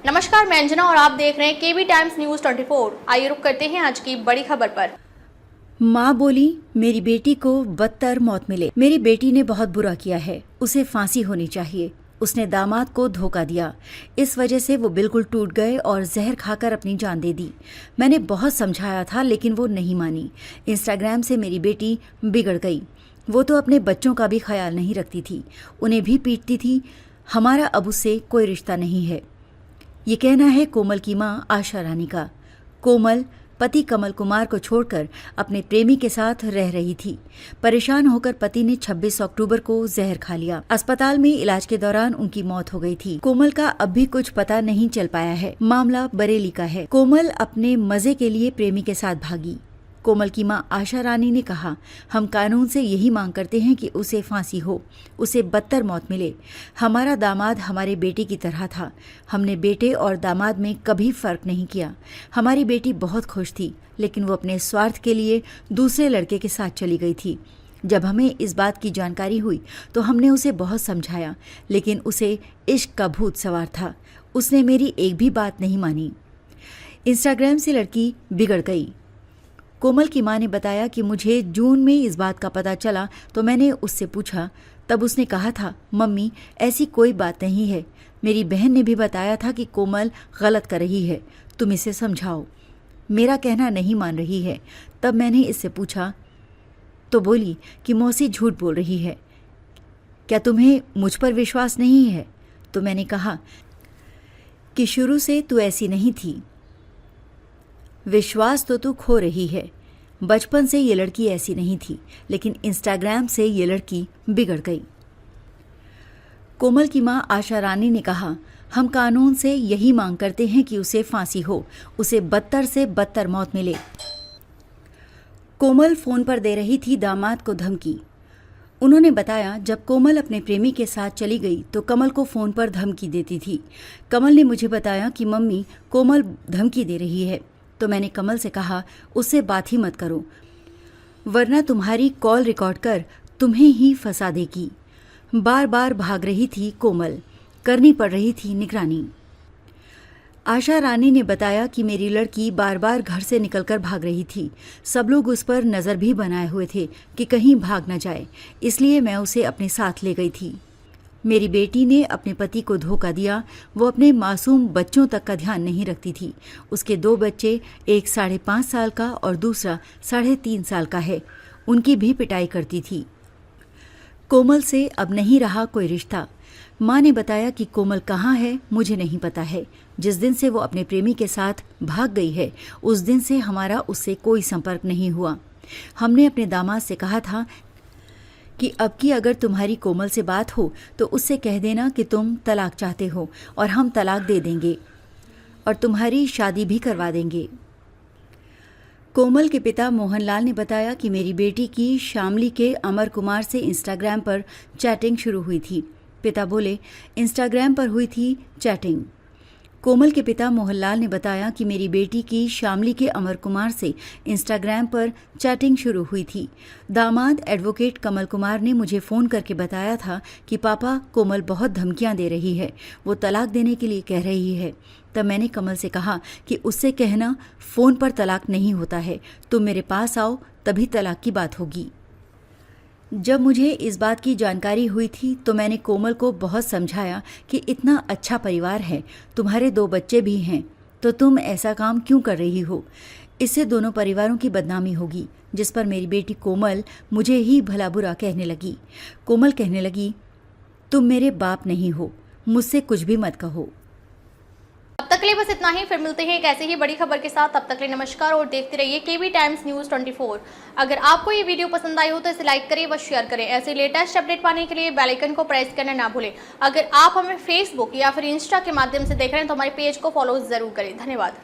नमस्कार, मैं अंजना और आप देख रहे हैं केबी टाइम्स न्यूज 24। आइए रुक करते हैं आज की बड़ी खबर पर। माँ बोली, मेरी बेटी को बदतर मौत मिले। मेरी बेटी ने बहुत बुरा किया है, उसे फांसी होनी चाहिए। उसने दामाद को धोखा दिया, इस वजह से वो बिल्कुल टूट गए और जहर खाकर अपनी जान दे दी। मैंने बहुत समझाया था लेकिन वो नहीं मानी। इंस्टाग्राम से मेरी बेटी बिगड़ गई। वो तो अपने बच्चों का भी ख्याल नहीं रखती थी, उन्हें भी पीटती थी। हमारा अब उससे कोई रिश्ता नहीं है। ये कहना है कोमल की मां आशा रानी का। कोमल पति कमल कुमार को छोड़कर अपने प्रेमी के साथ रह रही थी। परेशान होकर पति ने 26 अक्टूबर को जहर खा लिया। अस्पताल में इलाज के दौरान उनकी मौत हो गई थी। कोमल का अब भी कुछ पता नहीं चल पाया है। मामला बरेली का है। कोमल अपने मजे के लिए प्रेमी के साथ भागी। कोमल की मां आशा रानी ने कहा, हम कानून से यही मांग करते हैं कि उसे फांसी हो, उसे बदतर मौत मिले। हमारा दामाद हमारे बेटे की तरह था। हमने बेटे और दामाद में कभी फर्क नहीं किया। हमारी बेटी बहुत खुश थी, लेकिन वो अपने स्वार्थ के लिए दूसरे लड़के के साथ चली गई थी। जब हमें इस बात की जानकारी हुई तो हमने उसे बहुत समझाया, लेकिन उसे इश्क का भूत सवार था। उसने मेरी एक भी बात नहीं मानी। इंस्टाग्राम से लड़की बिगड़ गई। कोमल की मां ने बताया कि मुझे जून में इस बात का पता चला तो मैंने उससे पूछा। तब उसने कहा था, मम्मी ऐसी कोई बात नहीं है। मेरी बहन ने भी बताया था कि कोमल गलत कर रही है, तुम इसे समझाओ। मेरा कहना नहीं मान रही है। तब मैंने इससे पूछा तो बोली कि मौसी झूठ बोल रही है। क्या तुम्हें मुझ पर विश्वास नहीं है? तो मैंने कहा कि शुरू से तू ऐसी नहीं थी। विश्वास तो तू खो रही है। बचपन से ये लड़की ऐसी नहीं थी, लेकिन इंस्टाग्राम से ये लड़की बिगड़ गई। कोमल की मां आशा रानी ने कहा, हम कानून से यही मांग करते हैं कि उसे फांसी हो, उसे बदतर से बदतर मौत मिले। कोमल फोन पर दे रही थी दामाद को धमकी। उन्होंने बताया, जब कोमल अपने प्रेमी के साथ चली गई तो कमल को फोन पर धमकी देती थी। कमल ने मुझे बताया कि मम्मी कोमल धमकी दे रही है। तो मैंने कमल से कहा, उससे बात ही मत करो, वरना तुम्हारी कॉल रिकॉर्ड कर तुम्हें ही फंसा देगी। बार बार भाग रही थी कोमल, करनी पड़ रही थी निगरानी। आशा रानी ने बताया कि मेरी लड़की बार बार घर से निकलकर भाग रही थी। सब लोग उस पर नज़र भी बनाए हुए थे कि कहीं भाग न जाए, इसलिए मैं उसे अपने साथ ले गई थी। मेरी बेटी ने अपने पति को धोखा दिया। वो अपने मासूम बच्चों तक का ध्यान नहीं रखती थी। उसके 2 बच्चे, एक 5.5 साल का और दूसरा 3.5 साल का है। उनकी भी पिटाई करती थी। कोमल से अब नहीं रहा कोई रिश्ता। माँ ने बताया कि कोमल कहाँ है मुझे नहीं पता है। जिस दिन से वो अपने प्रेमी के साथ भाग गई है, उस दिन से हमारा उससे कोई संपर्क नहीं हुआ। हमने अपने दामाद से कहा था कि अब की अगर तुम्हारी कोमल से बात हो तो उससे कह देना कि तुम तलाक चाहते हो और हम तलाक दे देंगे और तुम्हारी शादी भी करवा देंगे। कोमल के पिता मोहनलाल ने बताया कि मेरी बेटी की शामली के अमर कुमार से इंस्टाग्राम पर चैटिंग शुरू हुई थी। पिता बोले, इंस्टाग्राम पर हुई थी चैटिंग। कोमल के पिता मोहनलाल ने बताया कि मेरी बेटी की शामली के अमर कुमार से इंस्टाग्राम पर चैटिंग शुरू हुई थी। दामाद एडवोकेट कमल कुमार ने मुझे फ़ोन करके बताया था कि पापा कोमल बहुत धमकियां दे रही है, वो तलाक देने के लिए कह रही है। तब मैंने कमल से कहा कि उससे कहना फ़ोन पर तलाक नहीं होता है, तुम मेरे पास आओ तभी तलाक की बात होगी। जब मुझे इस बात की जानकारी हुई थी तो मैंने कोमल को बहुत समझाया कि इतना अच्छा परिवार है, तुम्हारे 2 बच्चे भी हैं, तो तुम ऐसा काम क्यों कर रही हो? इससे दोनों परिवारों की बदनामी होगी। जिस पर मेरी बेटी कोमल मुझे ही भला बुरा कहने लगी। कोमल कहने लगी, तुम मेरे बाप नहीं हो, मुझसे कुछ भी मत कहो। अब तक के लिए बस इतना ही। फिर मिलते हैं एक ऐसे ही बड़ी खबर के साथ। तब तक के लिए नमस्कार और देखते रहिए केबी टाइम्स न्यूज 24। अगर आपको ये वीडियो पसंद आई हो तो इसे लाइक करें व शेयर करें। ऐसे लेटेस्ट अपडेट पाने के लिए बेल आइकन को प्रेस करना ना भूलें। अगर आप हमें फेसबुक या फिर इंस्टा के माध्यम से देख रहे हैं तो हमारे पेज को फॉलो जरूर करें। धन्यवाद।